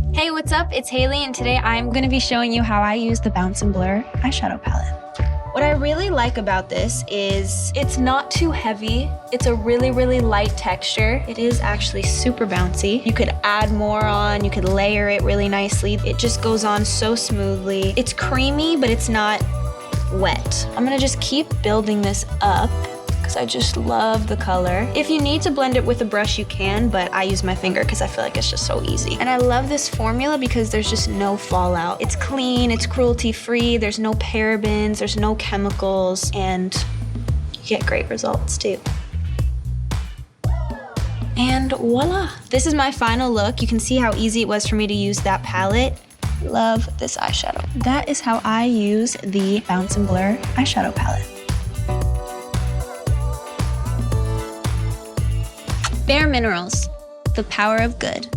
Hey, what's up? It's Hailey, and today I'm going to be showing you how I use the Bounce and Blur eyeshadow palette. What I really like about this is it's not too heavy. It's a really light texture. It is actually super bouncy. You could add more on, you could layer it really nicely. It just goes on so smoothly. It's creamy, but it's not wet. I'm gonna just keep building this up because I just love the color. If you need to blend it with a brush, you can, but I use my finger because I feel like it's just so easy. And I love this formula because there's just no fallout. It's clean, it's cruelty-free, there's no parabens, there's no chemicals, and you get great results too. And voila! This is my final look. You can see how easy it was for me to use that palette. Love this eyeshadow. That is how I use the Bounce and Blur eyeshadow palette. Bare Minerals, the power of good.